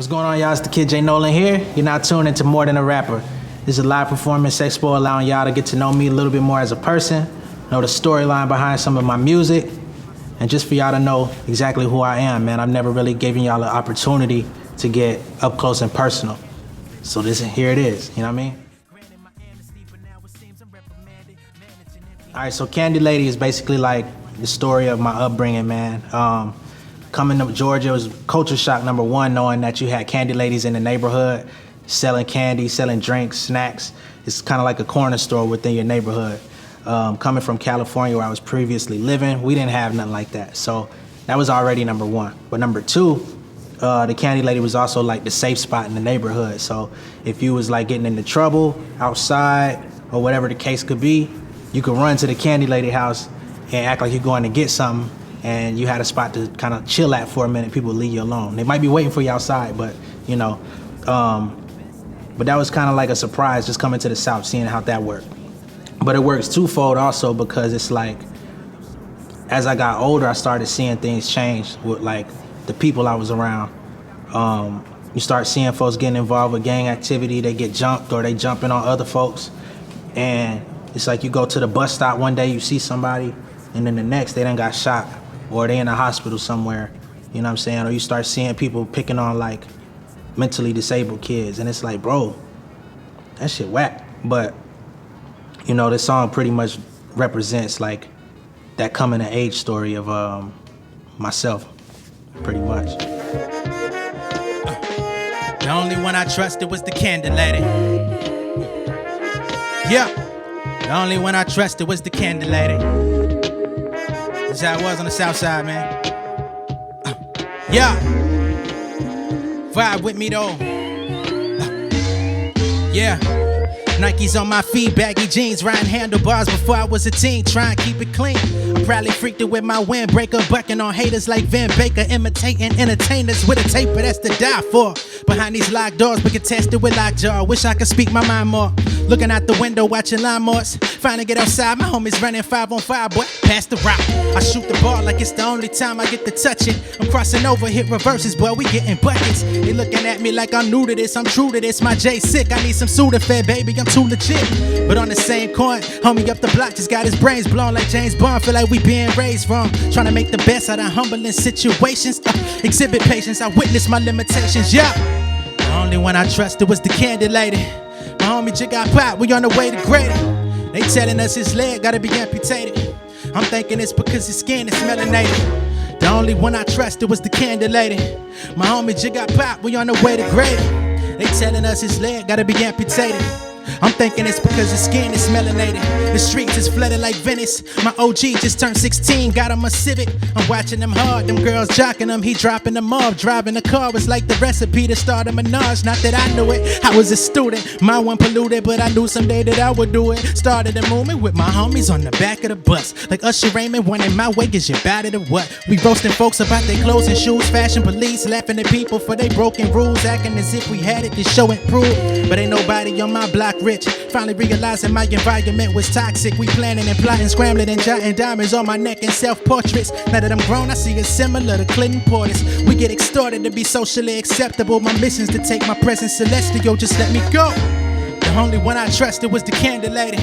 What's going on, y'all? It's the kid j.nolan here. You're now tuned into More Than a Rapper. This is a live performance expo allowing y'all to get to know me a little bit more as a person, know the storyline behind some of my music, and just for y'all to know exactly who I am, man. I've never really given y'all an opportunity to get up close and personal. So here it is, you know what I mean? All right, so Candy Lady is basically like the story of my upbringing, man. Coming to Georgia was culture shock number one, knowing that you had candy ladies in the neighborhood selling candy, selling drinks, snacks. It's kind of like a corner store within your neighborhood. Coming from California, where I was previously living, we didn't have nothing like that. So that was already number one. But number two, the candy lady was also like the safe spot in the neighborhood. So if you was like getting into trouble outside or whatever the case could be, you could run to the candy lady house and act like you're going to get something, and you had a spot to kind of chill at for a minute. People would leave you alone. They might be waiting for you outside, but you know. But that was kind of like a surprise just coming to the South, seeing how that worked. But it works twofold also, because it's like, as I got older, I started seeing things change with like the people I was around. You start seeing folks getting involved with gang activity. They get jumped or they jumping on other folks. And it's like you go to the bus stop one day, you see somebody, and then the next they done got shot, or they in a hospital somewhere, you know what I'm saying? Or you start seeing people picking on like mentally disabled kids, and it's like, bro, that shit whack. But you know, this song pretty much represents like that coming of age story of myself, pretty much. The only one I trusted was the candy lady. Yeah, the only one I trusted was the candy lady. That's how it was on the south side, man. Yeah. Vibe with me though. Yeah. Nikes on my feet, baggy jeans, riding handlebars before I was a teen, trying to keep it clean. I probably freaked it with my windbreaker, bucking on haters like Van Baker, imitating entertainers with a taper that's to die for. Behind these locked doors, we contested with lockjaw. Wish I could speak my mind more. Looking out the window, watching lawnmowers. Finally get outside, my homies running 5-on-5, boy, pass the rock. I shoot the ball like it's the only time I get to touch it. I'm crossing over, hit reverses, boy, we getting buckets. They looking at me like I'm new to this, I'm true to this. My J sick, I need some Sudafed, baby, I'm too legit. But on the same coin, homie up the block just got his brains blown like James Bond. Feel like we being raised wrong, trying to make the best out of humbling situations. Exhibit patience, I witness my limitations, yeah. The only one I trusted was the candy lady. My homie just got popped, we on the way to Gleaton. They telling us his leg gotta be amputated. I'm thinking it's because his skin is melanated. The only one I trusted was the candy lady. My homie just got popped, we on the way to Gleaton. They telling us his leg gotta be amputated. I'm thinking it's because his skin is melanated. The streets is flooded like Venice. My OG just turned 16, got him a Civic. I'm watching them hard, them girls jocking him. He dropping them off, driving the car was like the recipe to start a menage. Not that I knew it, I was a student. My one polluted, but I knew someday that I would do it. Started a movement with my homies on the back of the bus. Like Usher Raymond, one in my way, is you bout it or what? We roasting folks about their clothes and shoes, fashion police, laughing at people for their broken rules, acting as if we had it to show and prove. But ain't nobody on my block rich. Finally realizing my environment was toxic. We planning and plotting, scrambling and jotting diamonds on my neck and self-portraits. Now that I'm grown, I see it similar to Clinton Portis. We get extorted to be socially acceptable. My mission's to take my presence celestial. Just let me go. The only one I trusted was the candy lady.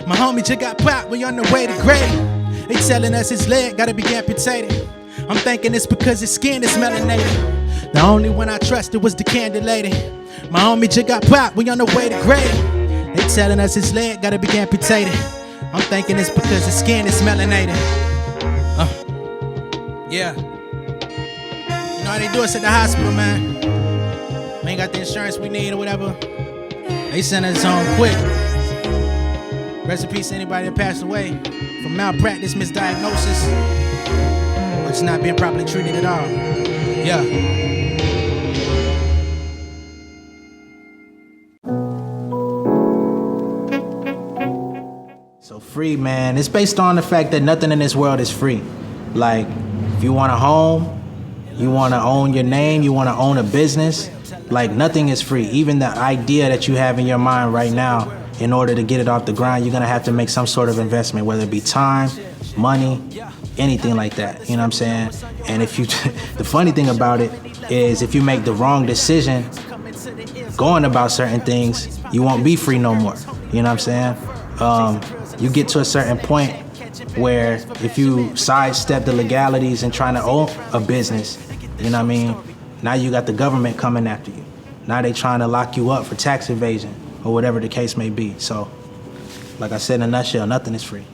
My homie just got popped, we on the way to Gleaton. They telling us his leg gotta be amputated. I'm thinking it's because his skin is melanated. The only one I trusted was the candy lady. My homie just got popped, we on the way to Gleaton. They telling us his leg gotta be amputated. I'm thinking it's because his skin is melanated. Yeah. You know how they do us at the hospital, man. We ain't got the insurance we need or whatever. They send us home quick. Rest in peace to anybody that passed away from malpractice, misdiagnosis, or just not being properly treated at all. Yeah. So free, man, it's based on the fact that nothing in this world is free. Like, if you want a home, you want to own your name, you want to own a business, like nothing is free. Even the idea that you have in your mind right now, in order to get it off the ground, you're going to have to make some sort of investment, whether it be time, money, anything like that, you know what I'm saying? And if you, the funny thing about it is if you make the wrong decision going about certain things, you won't be free no more. You know what I'm saying? You get to a certain point where if you sidestep the legalities and trying to own a business, you know what I mean? Now you got the government coming after you. Now they trying to lock you up for tax evasion or whatever the case may be. So, like I said in a nutshell, nothing is free.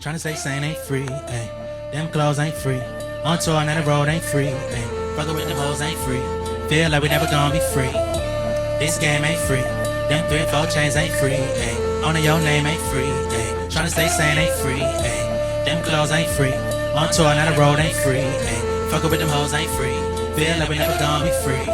Trying to stay sane ain't free, ayy. Them clothes ain't free. On tour and the road ain't free, ayy. Fuckin' with them hoes ain't free. Feel like we never gonna be free. This game ain't free. Them 3 or 4 chains ain't free, ayy. Owning your name ain't free, ayy. Trying to stay sane ain't free, ayy. Them clothes ain't free. On tour and the road ain't free, ayy. Fuckin' with them hoes ain't free. Feel like we never gonna be free.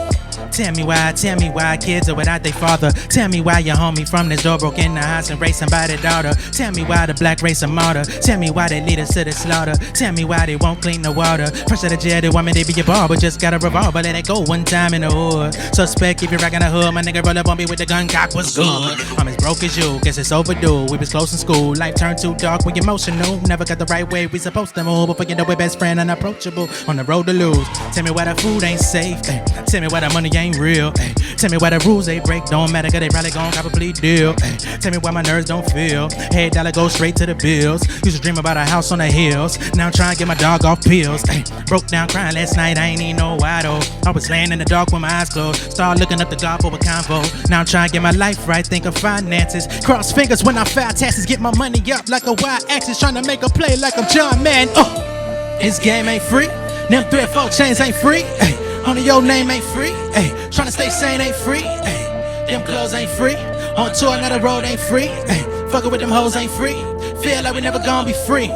Tell me why kids are without their father. Tell me why your homie from this door broke in the house and raped somebody's daughter. Tell me why the black race a martyr. Tell me why they lead us to the slaughter. Tell me why they won't clean the water. Pressure the jail, they want me to be your barber. Just got a revolver, let it go one time in the hood. Suspect if you're rockin' the hood, my nigga roll up on me with the gun cock, what's good? I'm as broke as you, guess it's overdue. We was close in school, life turned too dark, we emotional. Never got the right way, we supposed to move. Before you know we're best friend, unapproachable, on the road to lose. Tell me why the food ain't safe, ay. Tell me why the money ain't real, ay. Tell me why the rules they break don't matter, cause they probably gon' probably deal, ay. Tell me why my nerves don't feel, head dollar go straight to the bills. Used to dream about a house on the hills, now I'm trying to get my dog off pills, ay. Broke down crying last night, I ain't need no waddle. I was laying in the dark with my eyes closed, started looking up to God for a convo. Now I'm trying to get my life right, think of finances. Cross fingers when I file taxes, get my money up like a Y-axis, trying to make a play like I'm John Man. This game ain't free, them 3 or 4 chains ain't free, ay. Only your name ain't free, ayy. Tryna stay sane ain't free, ayy. Them clothes ain't free. On tour, now the road ain't free, ayy. Fuckin' with them hoes ain't free. Feel like we never gonna be free.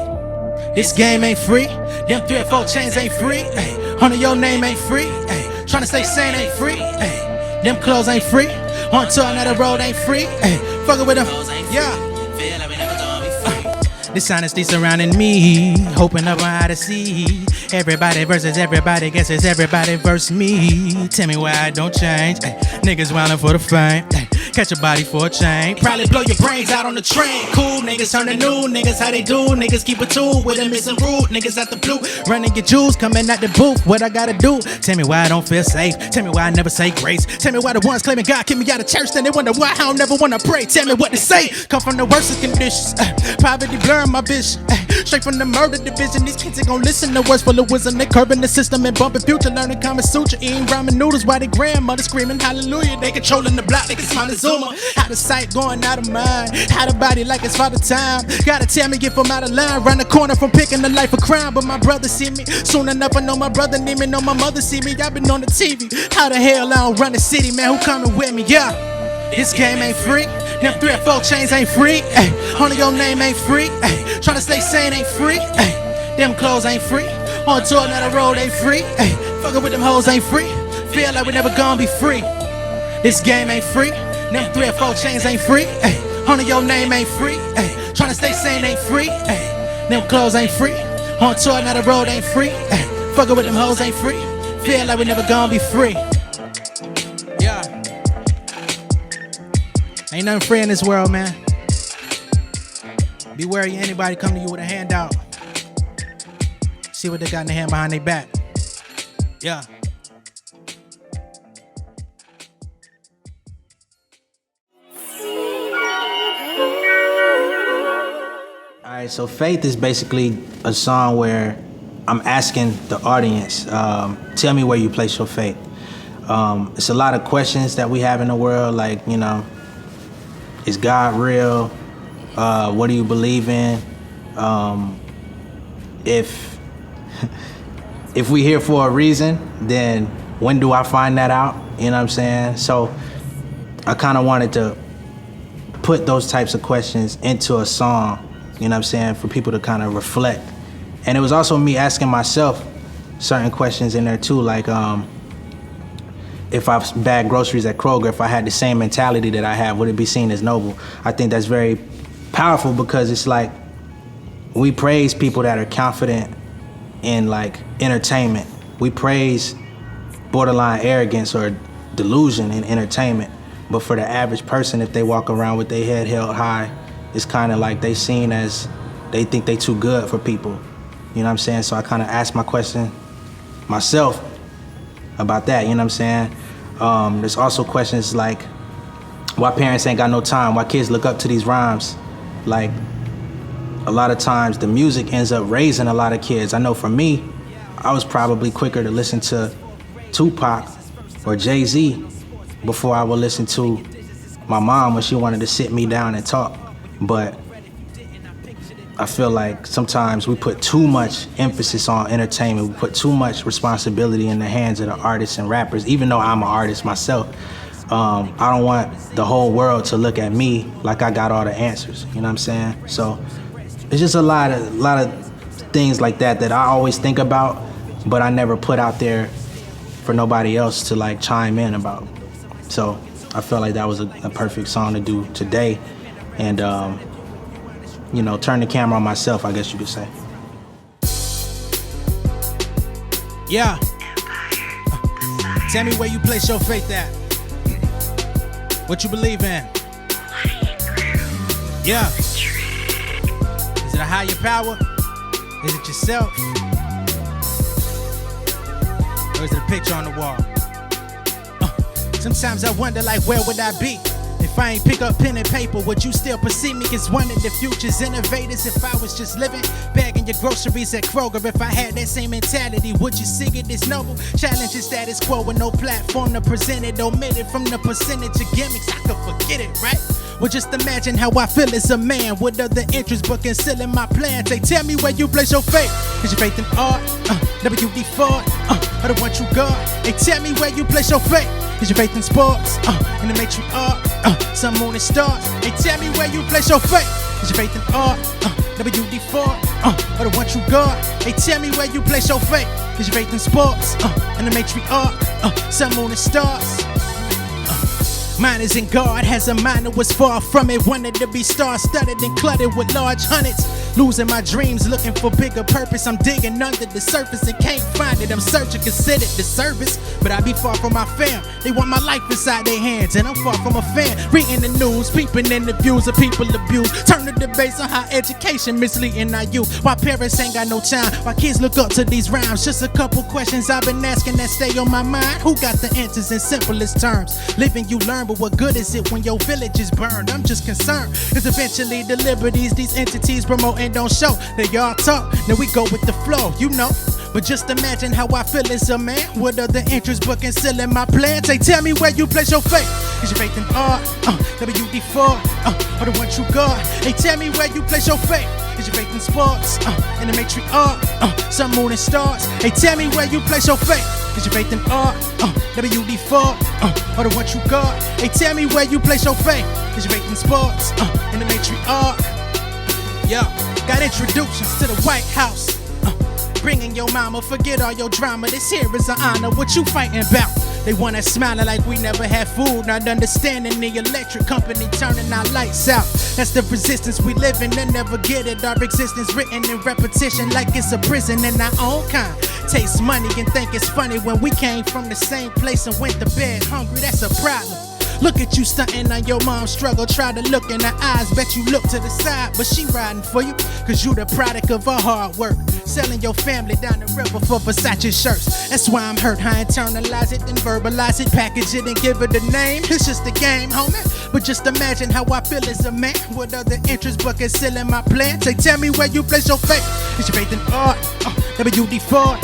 This game ain't free. Them 3 or 4 chains ain't free, ayy. Only your name ain't free, ayy. Tryna stay sane ain't free, ayy. Them clothes ain't free. On tour, now the road ain't free, ayy. Fuckin' with them hoes ain't free. Yeah. Feel like we never gonna be free. This honesty surrounding me, hoping up on how to see. Everybody versus everybody, guess it's everybody versus me. Tell me why I don't change, ay. Niggas wildin' for the fame, ay. Catch a body for a chain, probably blow your brains out on the train. Cool niggas turn to new niggas, how they do? Niggas keep a tool with them missing rude. Niggas out the blue, running your jewels, coming out the booth. What I gotta do? Tell me why I don't feel safe. Tell me why I never say grace. Tell me why the ones claiming God kick me out of church, then they wonder why I don't never wanna pray. Tell me what to say. Come from the worst of conditions, poverty blurring my vision, straight from the murder division. These kids ain't gon' listen to words full of wisdom. They curbing the system and bumping future, learning Kama Sutra, eating ramen noodles while their grandmother screaming hallelujah. They controlling the block, they can smile the Zuma. Out of sight, going out of mind. Out of body like it's father time. Gotta tell me if I'm out of line. Round the corner from picking the life of crime, but my brother see me. Soon enough I know my brother need me, know my mother see me. I been on the TV. How the hell I don't run the city, man? Who coming with me? Yeah. This game ain't free. Them 3 or 4 chains ain't free. Ay. Only your name ain't free. Ay. Tryna stay sane ain't free. Ay. Them clothes ain't free. On tour, now the road ain't free. Ay. Fuckin' with them hoes ain't free. Feel like we never gonna be free. This game ain't free. Them 3 or 4 chains ain't free. Ay. Only your name ain't free. Ay. Tryna stay sane ain't free. Ay. Them clothes ain't free. On tour, now the road ain't free. Ay. Fuckin' with them hoes ain't free. Feel like we never gonna be free. Yeah. Ain't nothing free in this world, man. Be wary of anybody come to you with a handout. See what they got in the hand behind their back. Yeah. Alright, so Faith is basically a song where I'm asking the audience, tell me where you place your faith. It's a lot of questions that we have in the world, like, you know, is God real? What do you believe in? If we here for a reason, then when do I find that out? You know what I'm saying? So I kind of wanted to put those types of questions into a song, you know what I'm saying, for people to kind of reflect. And it was also me asking myself certain questions in there too, like if I bagged groceries at Kroger, if I had the same mentality that I have, would it be seen as noble? I think that's very powerful because it's like we praise people that are confident in like entertainment. We praise borderline arrogance or delusion in entertainment. But for the average person, if they walk around with their head held high, it's kind of like they seen as, they think they too good for people. You know what I'm saying? So I kind of asked my question, myself about that, you know what I'm saying? There's also questions like, why parents ain't got no time, why kids look up to these rhymes. Like, a lot of times the music ends up raising a lot of kids. I know for me, I was probably quicker to listen to Tupac or Jay-Z before I would listen to my mom when she wanted to sit me down and talk. But I feel like sometimes we put too much emphasis on entertainment. We put too much responsibility in the hands of the artists and rappers, even though I'm an artist myself. I don't want the whole world to look at me like I got all the answers, you know what I'm saying? So it's just a lot of things like that I always think about, but I never put out there for nobody else to like chime in about. So I felt like that was a perfect song to do today. And, you know, turn the camera on myself, I guess you could say. Yeah. Tell me where you place your faith at. What you believe in. Yeah. Is it a higher power? Is it yourself? Or is it a picture on the wall? Sometimes I wonder, like, where would I be if I ain't pick up pen and paper? Would you still perceive me as one of the future's innovators? If I was just living, bagging your groceries at Kroger, if I had that same mentality, would you see it as noble? Challenge is status quo with no platform to present it, omitted from the percentage of gimmicks. I could forget it, right? Well, just imagine how I feel as a man with other interests but concealing my plans. They tell me where you place your faith. Is your faith in art, WD Ford, or the one you got? They tell me where you place your faith. Is your faith in sports, in the matrix art, sun, moon, and stars? They tell me where you place your faith. Is your faith in art, WD Ford, or the one you got? They tell me where you place your faith. Is your faith in sports, in the matrix art, sun, moon, and stars? Mine is in God, has a mind that was far from it. Wanted to be star-studded and cluttered with large hundreds. Losing my dreams, looking for bigger purpose. I'm digging under the surface and can't find it. I'm searching, considered the service, but I be far from my fam. They want my life inside their hands, and I'm far from a fan. Reading the news, peeping in the views of people abused. Turn the debates on how education misleading our youth. Why parents ain't got no time, why kids look up to these rhymes. Just a couple questions I've been asking that stay on my mind. Who got the answers in simplest terms? Living you learn, but what good is it when your village is burned? I'm just concerned, cause eventually the liberties these entities promote and don't show. They all talk, then we go with the flow, you know. But just imagine how I feel as a man with other interests but concealing my plans. They tell me where you place your faith. Is your faith in art, WD Ford, or the one you got? They tell me where you place your faith. Is your faith in sports, in the matrix art, sun, moon, and stars? They tell me where you place your faith. Is your faith in art, WD Ford, or the one you got? They tell me where you place your faith. Is your faith in sports, in the matrix art? Yeah, got introductions to the White House. Bringing your mama, forget all your drama. This here is an honor. What you fighting about? They wanna smile like we never had food, not understanding the electric company turning our lights out. That's the resistance we live in and never get it. Our existence written in repetition like it's a prison in our own kind. Taste money and think it's funny when we came from the same place and went to bed hungry. That's a problem. Look at you stunting on your mom's struggle. Try to look in her eyes, bet you look to the side, but she riding for you, cause you the product of her hard work. Selling your family down the river for Versace shirts. That's why I'm hurt. I internalize it, then verbalize it, package it and give it a name. It's just a game, homie. But just imagine how I feel as a man with other interests but concealing my plans. They tell me where you place your faith. Is your faith in art, WD Ford,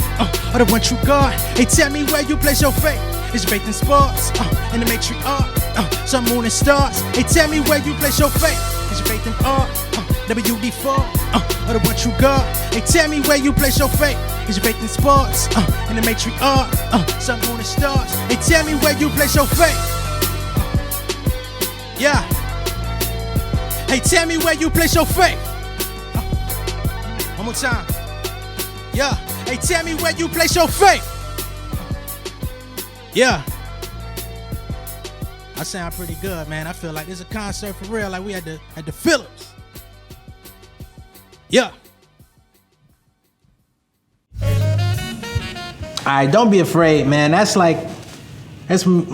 or the one you got? They tell me where you place your faith. Is your faith in sports, in the matrix art, sun, moon, and stars? They tell me where you place your faith. Is your faith in art, WD Ford, or the one you got? They tell me where you place your faith. Is your faith in sports, in the matrix art, sun, moon, and stars? They tell me where you place your faith. Yeah. Hey, tell me where you place your faith. One more time. Yeah. Hey, tell me where you place your faith. Yeah. I sound pretty good, man. I feel like this is a concert for real, like we had the Phillips. Yeah. Alright, don't be afraid, man. That's my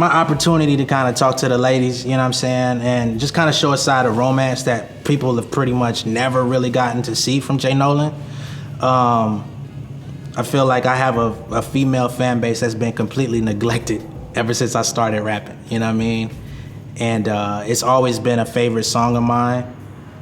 opportunity to kind of talk to the ladies, you know what I'm saying? And just kind of show a side of romance that people have pretty much never really gotten to see from J.Nolan. I feel like I have a female fan base that's been completely neglected ever since I started rapping. You know what I mean? And it's always been a favorite song of mine.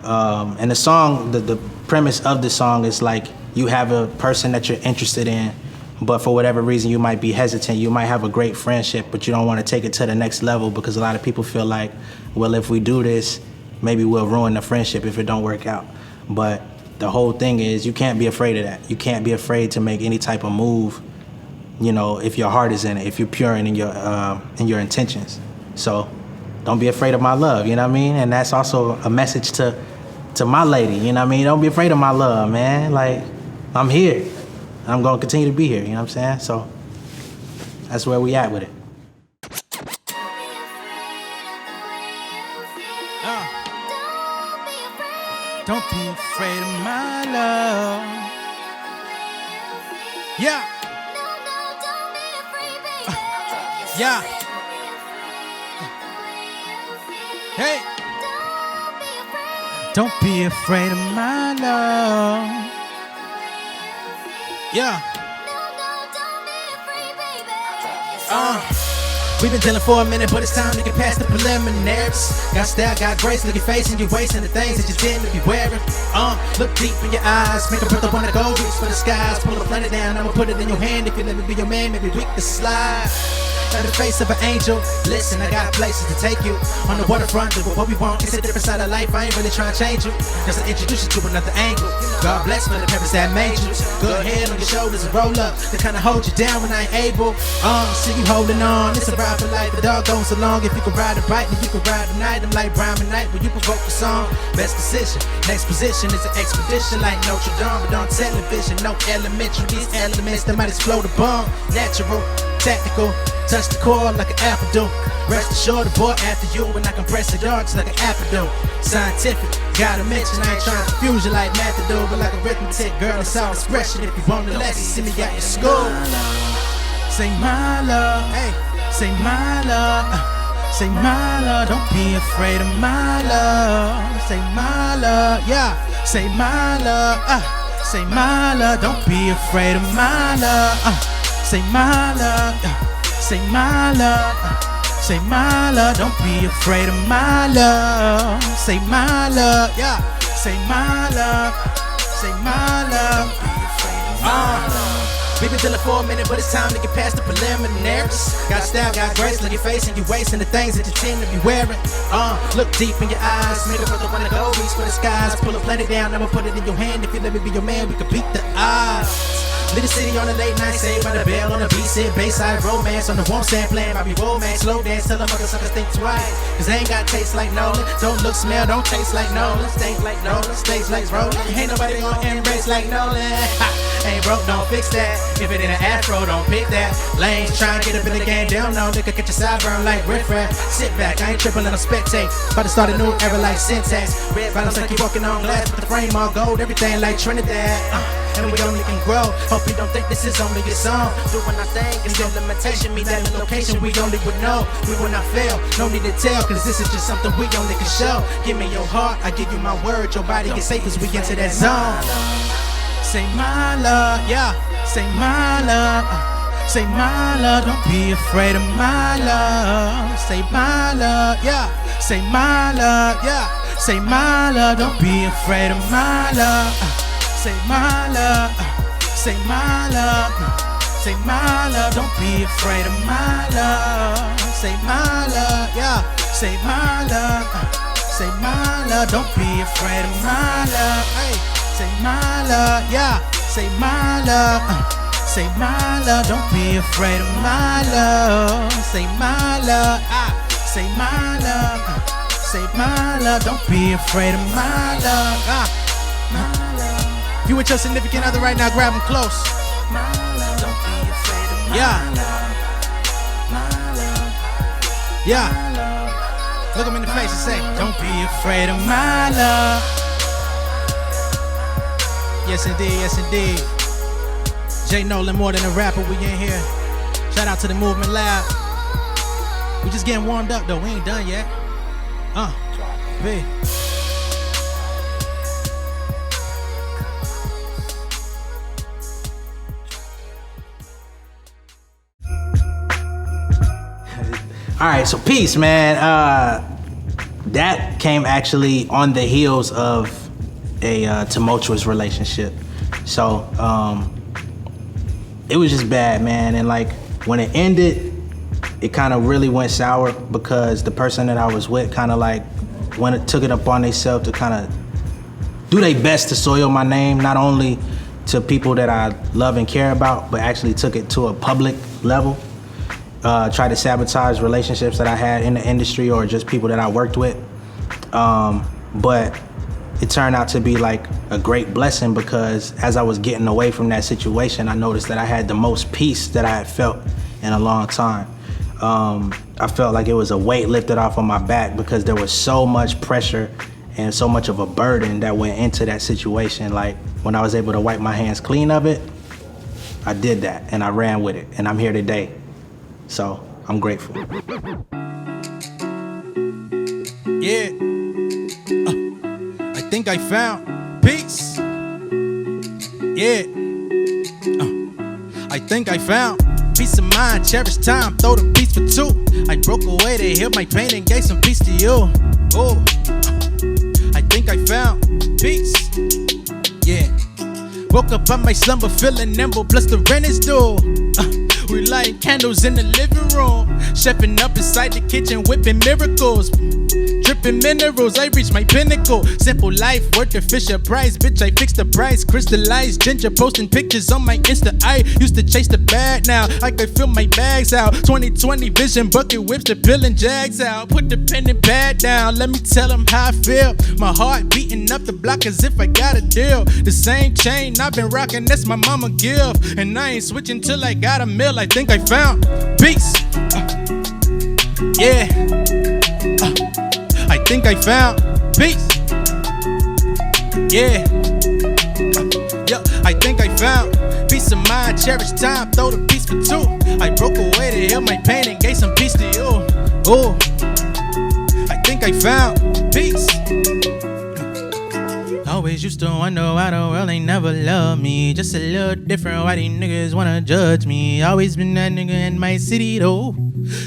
And the song, the premise of the song is like you have a person that you're interested in, but for whatever reason you might be hesitant. You might have a great friendship, but you don't want to take it to the next level because a lot of people feel like, well, if we do this, maybe we'll ruin the friendship if it don't work out. But the whole thing is you can't be afraid of that. You can't be afraid to make any type of move, you know, if your heart is in it, if you're pure in your intentions. So don't be afraid of my love, you know what I mean? And that's also a message to my lady, you know what I mean? Don't be afraid of my love, man. Like, I'm here. I'm gonna continue to be here, you know what I'm saying? So that's where we at with it. Don't be afraid of my love. Yeah. Yeah. Hey. Don't be afraid of my love. Yeah. We've been dealing for a minute, but it's time to get past the preliminaries. Got style, got grace, look your face and you're wasting the things that you tend to be wearing. Look deep in your eyes, make a breath up on the go, reach for the skies, pull a planet down, I'ma put it in your hand. If you let me be your man, maybe we can slide. At the face of an angel, listen, I got places to take you. On the waterfront, do what we want, it's a different side of life, I ain't really trying to change you. Just to introduce you to another angle. God bless for the purpose that made you. Good head on your shoulders and roll up, to kinda hold you down when I ain't able. See you holding on, it's a ride for life, the dog goes so long. If you can ride a bike, then you can ride the night. I'm like Brian McKnight, when you provoke a song. Best decision, next position is an expedition like Notre Dame, but on television, no elementary. These elements that might explode a bomb. Natural, tactical, touch the core like an apple do. Rest assured the boy after you, when I compress the darks like an apple do. Scientific, gotta mention I ain't trying to confuse you like math to do, but like arithmetic, girl, it's all expression. If you want the lesson, see me at your school. Say my love, hey, say my love, say my love. Don't be afraid of my love. Say my love, yeah, say my love, say my love. Don't be afraid of my love. Say my love, say my love, say my love. Don't be afraid of my love. Say my love, yeah, say my love, say my love. Don't be afraid of my love. We've been dealing for a minute, but it's time to get past the preliminaries. Got style, got grace, look your face and you're wasting the things that you tend to be wearing. Look deep in your eyes, make a brother wanna go, reach for the skies, pull a planet down, I'ma put it in your hand. If you let me be your man, we can beat the odds. Leave the city on a late night, saved by the bell on the beat, sit bayside romance on the warm sand plan. Bobby romance, slow dance, tell them other suckers think twice. Cause they ain't got taste like Nolan, don't look, smell, don't taste like Nolan. Stink like Nolan, stage like rolling. Ain't nobody gonna embrace like Nolan. Ain't broke, don't fix that. If it ain't an afro, don't pick that. Lanes trying to get up in the game, they don't know. Nigga, get your sideburn like riffraff. Sit back, I ain't tripping, let them spectate. About to start a new era like syntax. Red bottoms like you walking on glass, with the frame all gold, everything like Trinidad. And we only can grow. Hope you don't think this is only a song. Doing our thing is no limitation. Me that location we only would know. We will not fail, no need to tell, cause this is just something we only can show. Give me your heart, I give you my word. Your body gets safe as we enter that zone. Say my love, yeah, say my love, say my love. Don't be afraid of my love. Say my love, yeah, say my love, yeah, say my love. Don't be afraid of my love. Say my love, say my love, say my love. Don't be afraid of my love. Say my love, yeah, say my love, say my love. Don't be afraid of my love. Hey, say my love, yeah, say my love, say my love. Don't be afraid of my love. Say my love, say my love, say my love. Don't be afraid of my love. My love. You with your significant other right now, grab them close. Don't be afraid of my love. Yeah. Look them in the face and say, don't be afraid of my love. Yes indeed, yes indeed. J.Nolan more than a rapper, we in here. Shout out to the Movement Lab. We just getting warmed up though, we ain't done yet. B. All right, so peace, man. That came actually on the heels of a tumultuous relationship. So it was just bad, man. And like when it ended, it kind of really went sour because the person that I was with kind of like took it upon themselves to kind of do their best to soil my name, not only to people that I love and care about, but actually took it to a public level. Tried to sabotage relationships that I had in the industry or just people that I worked with. But it turned out to be like a great blessing because as I was getting away from that situation, I noticed that I had the most peace that I had felt in a long time. I felt like it was a weight lifted off of my back because there was so much pressure and so much of a burden that went into that situation. Like when I was able to wipe my hands clean of it, I did that and I ran with it and I'm here today. So I'm grateful. Yeah. I think I found peace. Yeah. I think I found peace of mind, cherish time, throw the peace for two. I broke away to heal my pain and gave some peace to you. Oh, I think I found peace. Yeah. Woke up on my slumber feeling nimble, plus the rent is due. We light candles in the living room, chefing up inside the kitchen, whipping miracles. Dripping minerals, I reach my pinnacle. Simple life, worth the Fisher Price. Bitch, I fixed the price. Crystallized ginger, posting pictures on my Insta. I used to chase the bag, now I can fill my bags out. 2020 vision, bucket whips, the pillin' jags out. Put the pen and pad down, let me tell them how I feel. My heart beating up the block as if I got a deal. The same chain I've been rocking, that's my mama gift. And I ain't switching till I got a meal. I think I found peace. Yeah. I think I found peace. Yeah. I think I found peace of mind, cherish time, throw the peace for two. I broke away to heal my pain and gave some peace to you. Oh, I think I found peace. Always used to wonder why the world ain't never loved me. Just a little different, why these niggas wanna judge me. Always been that nigga in my city though.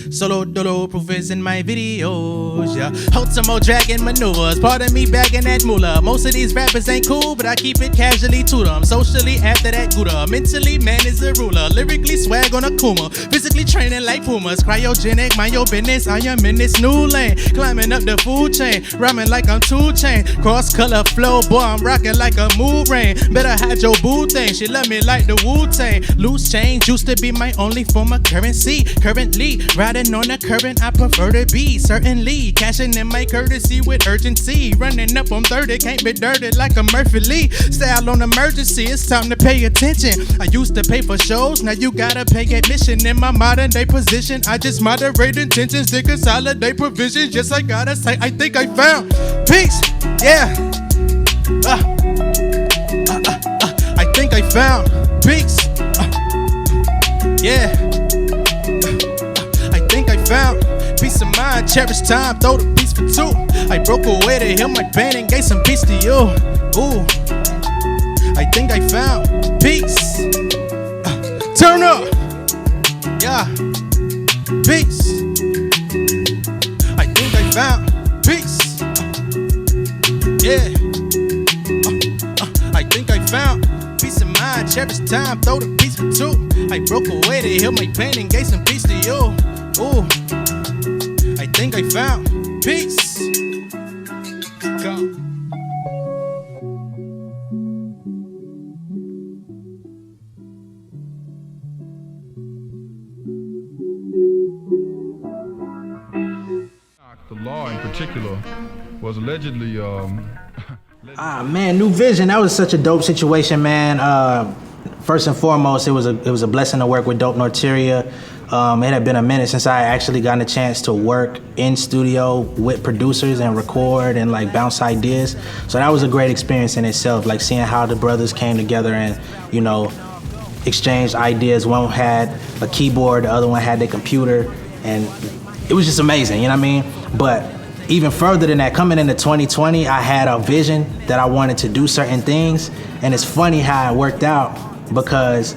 Solo dolo proof is in my videos, yeah. Ultimo dragon maneuvers, pardon me bagging that moolah. Most of these rappers ain't cool, but I keep it casually to them. Socially after that Gouda, mentally man is a ruler. Lyrically swag on a Kuma, physically training like Pumas. Cryogenic, mind your business, I am in this new lane. Climbing up the food chain, rhyming like I'm 2 Chain. Cross color flow, boy I'm rocking like a mood rain. Better hide your boo thing, she love me like the Wu-Tang. Loose change used to be my only form of currency. Currently riding on the current, I prefer to be. Certainly, cashing in my courtesy with urgency. Running up on 30, can't be dirty like a Murphy Lee. Style on emergency, it's time to pay attention. I used to pay for shows, now you gotta pay admission. In my modern day position, I just moderate intentions to consolidate provisions. Yes, I gotta say, I think I found peace. Yeah. I think I found peace. Yeah. I think I found peace of mind, cherish time, throw the peace for two. I broke away to heal my pain and gave some peace to you. Ooh, I think I found peace. Turn up, yeah, peace. I think I found peace. Yeah, I think I found peace of mind, cherish time, throw the peace for two. I broke away to heal my pain and gave some peace to you. Ooh, I think I found peace. Come. The law in particular was allegedly Man, New Vision, that was such a dope situation, man. First and foremost, it was a blessing to work with Dope Norteria. It had been a minute since I actually gotten a chance to work in studio with producers and record and like bounce ideas. So that was a great experience in itself, like seeing how the brothers came together and, you know, exchanged ideas. One had a keyboard, the other one had their computer, and it was just amazing, you know what I mean? But even further than that, coming into 2020, I had a vision that I wanted to do certain things, and it's funny how it worked out because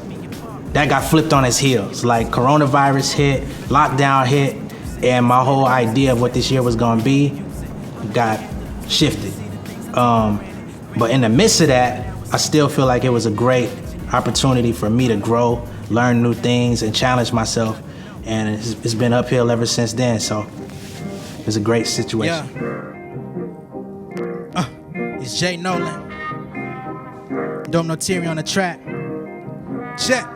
that got flipped on its heels. Like coronavirus hit, lockdown hit, and my whole idea of what this year was gonna be got shifted. But in the midst of that, I still feel like it was a great opportunity for me to grow, learn new things, and challenge myself. And it's been uphill ever since then. So it's a great situation. Yeah. It's j.nolan. Don't know Terry on the track. Check.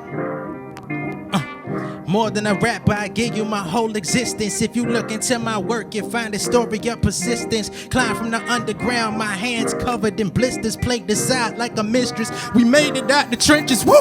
More than a rapper, I give you my whole existence. If you look into my work, you find a story of persistence. Climb from the underground, my hands covered in blisters. Played the side like a mistress. We made it out the trenches, woo!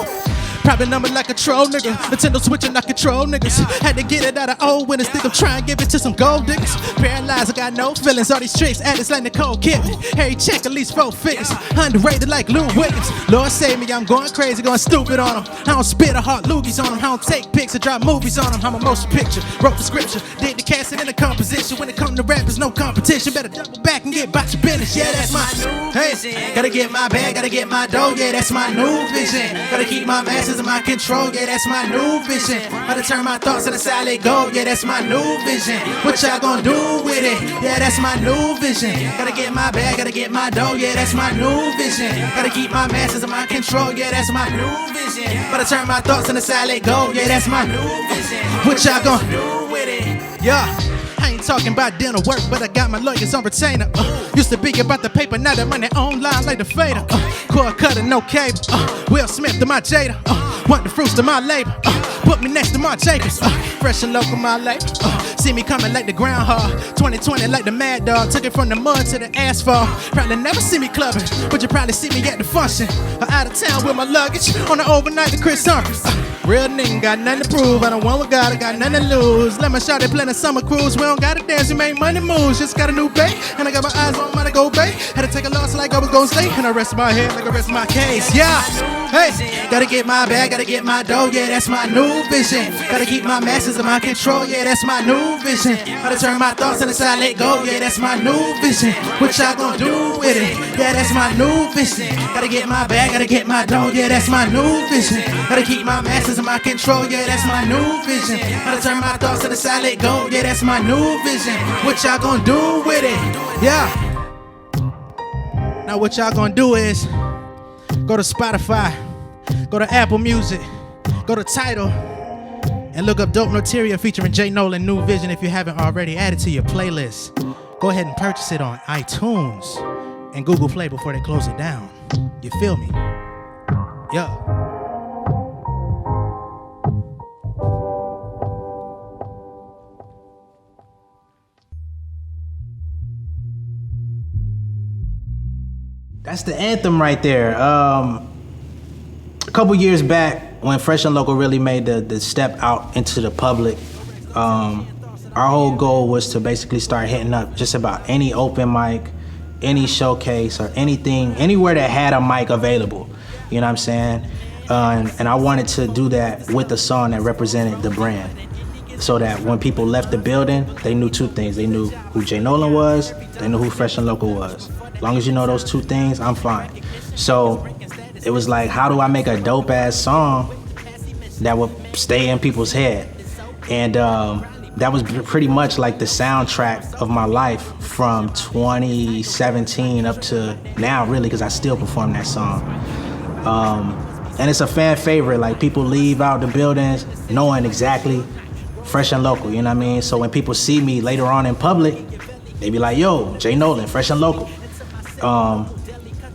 Probably number like a troll nigga. Nintendo switching, I control niggas. Had to get it out of old winners. Think I'm trying to give it to some gold diggers. Paralyzed, I got no feelings. All these tricks, addicts like Nicole Kidman. Harry check at least 4 figures. Underrated like Lou Williams. Lord save me, I'm going crazy, going stupid on them. I don't spit or heart loogies on them. I don't take pics or drop movies on them. I'm a motion picture, wrote the scripture, did the casting and the composition. When it comes to rap, there's no competition. Better double back and get about your business. Yeah, that's my new vision. Gotta get my bag, gotta get my dough. Yeah, that's my new vision. Gotta keep my masses in my control. Yeah, that's my new vision. Gotta turn my thoughts to the side, let go. Yeah, that's my new vision. What y'all gonna do with it? Yeah, that's my new vision. Gotta get my bag, gotta get my dough. Yeah, that's my new vision. Gotta keep my masses in my control. Yeah, that's my new vision. Gotta turn my thoughts to the side, let go. Yeah, that's my new vision. What y'all gonna do with it? Yeah. I ain't talking about dinner work, but I got my lawyers on retainer. Used to be about the paper, now the money online like the fader. Cord cutter, no cable. Will Smith to my Jada. Want the fruits to my labor. Put me next to my Jacobs. Fresh and local, my labor. See me coming like the groundhog. 2020 like the mad dog. Took it from the mud to the asphalt. Probably never see me clubbing, but you probably see me at the function. Out of town with my luggage on the overnight to Chris Humphries. Real nigga, got nothing to prove. I don't want what God, I got nothing to lose. Let my shawty plan a summer cruise. We don't gotta dance, we make money moves. Just got a new bait, and I got my eyes on money go bait. Had to take a loss like I was gonna stay, and I rest my head like I rest my case. Yeah, hey, gotta get my bag, gotta get my dough. Yeah, that's my new vision. Gotta keep my masses in my control. Yeah, that's my new vision. Gotta turn my thoughts to the side, let go. Yeah, that's my new vision. What y'all gonna do with it? Yeah, that's my new vision. Gotta get my bag, gotta get my dough. Yeah, that's my new vision. Gotta keep my masses in my control. Yeah, that's my new vision. Gotta turn my thoughts to the side, let go. Yeah, that's my new vision. What y'all gonna do with it? Yeah. Now what y'all gonna do is go to Spotify, go to Apple Music, go to Tidal, and look up Dope Noteria featuring j.nolan New Vision. If you haven't already, add it to your playlist. Go ahead and purchase it on iTunes and Google Play before they close it down. You feel me? Yeah. That's the anthem right there. A couple years back, when Fresh and Local really made the step out into the public, our whole goal was to basically start hitting up just about any open mic, any showcase, or anything, anywhere that had a mic available. You know what I'm saying? And I wanted to do that with a song that represented the brand, so that when people left the building, they knew two things. They knew who j.nolan was, they knew who Fresh and Local was. As long as you know those two things, I'm fine. So it was like, how do I make a dope ass song that would stay in people's head? And that was pretty much like the soundtrack of my life from 2017 up to now, really, because I still perform that song. And it's a fan favorite. Like, people leave out the buildings knowing exactly Fresh and Local, you know what I mean? So when people see me later on in public, they be like, yo, j.nolan, Fresh and Local.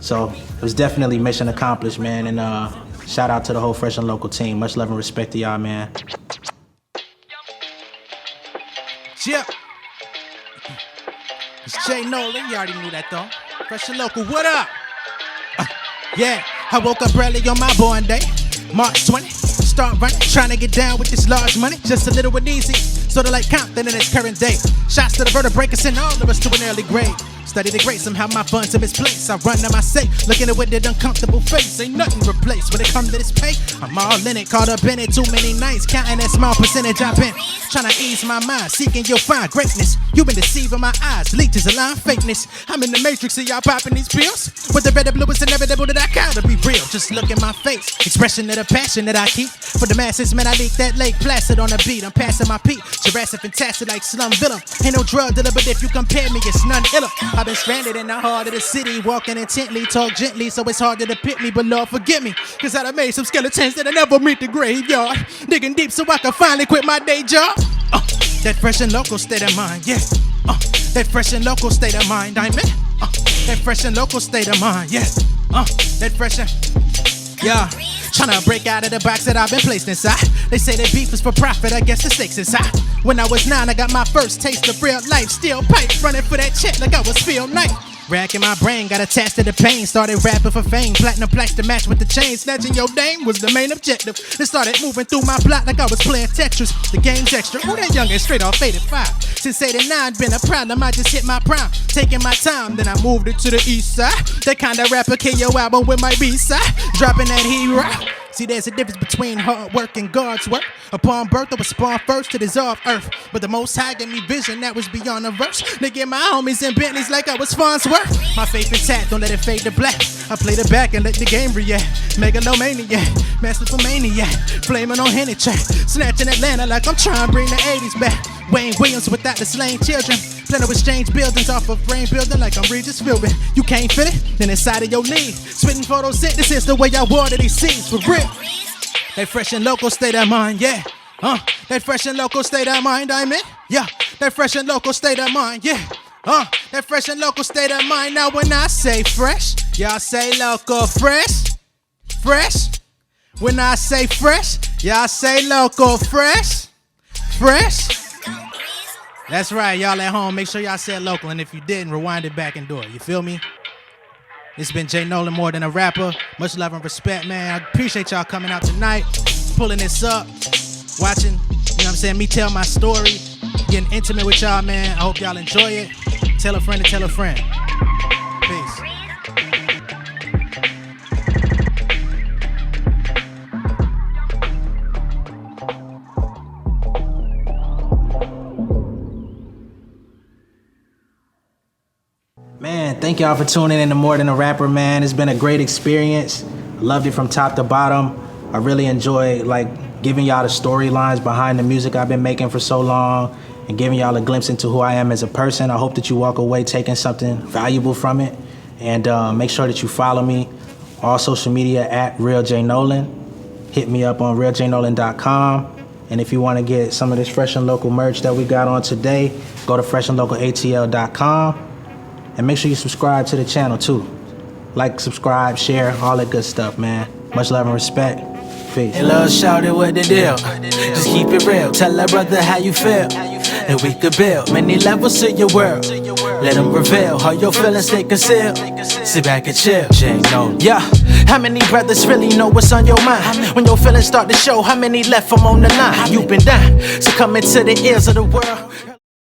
So it was definitely mission accomplished, man. And shout out to the whole Fresh and Local team. Much love and respect to y'all, man. Yeah. It's j.nolan, you already knew that though. Fresh and Local, what up? Yeah, I woke up early on my born day, March 20. Start running, trying to get down with this large money, just a little bit easy, sort of like Compton in its current day. Shots to the vertebrae, send all of us to an early grave. Study the great, somehow my funds are misplaced. I run to my safe, looking at with that uncomfortable face. Ain't nothing replaced when it comes to this pay. I'm all in it, caught up in it, too many nights, counting that small percentage I've been. trying to ease my mind, seeking you'll find greatness. You've been deceiving my eyes, leeches align fakeness. I'm in the matrix, see y'all popping these pills. With the red and blue, it's inevitable that I gotta be real. Just look at my face, expression of the passion that I keep. For the masses, man, I leak that Lake Placid on the beat. I'm passing my peak, Jurassic fantastic like Slum Villa. Ain't no drug dealer, but if you compare me, it's none iller. I've been stranded in the heart of the city, walking intently, talk gently, so it's hard to depict me, but Lord forgive me, cause I done made some skeletons that I never meet the graveyard. Digging deep so I can finally quit my day job. That fresh and local state of mind, yeah. That fresh and local state of mind, I'm in. That fresh and local state of mind, yeah. That fresh and, yeah. Tryna break out of the box that I've been placed inside. They say that beef is for profit, I guess the stakes is high. When I was 9, I got my first taste of real life. Steel pipe, running for that check like I was Phil Knight. Racking my brain, got attached to the pain. Started rapping for fame, platinum plaques to match with the chain. Snatching your name was the main objective. Then started moving through my block like I was playing Tetris. The game's extra, ooh, that youngin' straight off 85. Since 89, been a problem, I just hit my prime. Taking my time, then I moved it to the east side. That kind of rapper kill your album with my B-side. Dropping that hero. See, there's a difference between hard work and God's work. Upon birth, I was spawned first to dissolve earth. But the Most High gave me vision that was beyond a verse. They get my homies in Bentleys like I was Farnsworth. My faith intact, don't let it fade to black. I play the back and let the game react. Megalomaniac, masterful maniac. Flaming on Henny track. Snatching Atlanta like I'm trying to bring the 80s back. Wayne Williams without the slain children. Plan to exchange buildings off of brain building like I'm Regis Philbin. You can't feel it? Then inside of your lead. Spitting photosynthesis the way I water these seeds for real. That fresh and local state of mind, yeah. That fresh and local state of mind, I'm in. Yeah. That fresh and local state of mind, yeah. That fresh and local state of mind. Now when I say fresh, y'all say local. Fresh, fresh. When I say fresh, y'all say local. Fresh, fresh. That's right, y'all at home. Make sure y'all said local, and if you didn't, rewind it back and do it. You feel me? It's been j.nolan, more than a rapper. Much love and respect, man. I appreciate y'all coming out tonight, pulling this up, watching, you know what I'm saying, me tell my story, getting intimate with y'all, man. I hope y'all enjoy it. Tell a friend to tell a friend. Peace. Man, thank y'all for tuning in to More Than a Rapper, man. It's been a great experience. Loved it from top to bottom. I really enjoy giving y'all the storylines behind the music I've been making for so long and giving y'all a glimpse into who I am as a person. I hope that you walk away taking something valuable from it. And make sure that you follow me all social media at Real j.nolan. Hit me up on realjnolan.com. And if you want to get some of this fresh and local merch that we got on today, go to freshandlocalatl.com. And make sure you subscribe to the channel too. Like, subscribe, share, all that good stuff, man. Much love and respect. Peace. Hey, love, shout it, what the deal? Just keep it real. Tell that brother how you feel. And we could build many levels to your world. Let them reveal how your feelings stay concealed. Sit back and chill. j.nolan. Yeah. How many brothers really know what's on your mind? When your feelings start to show, how many left from on the line? You've been down, so come into the ears of the world.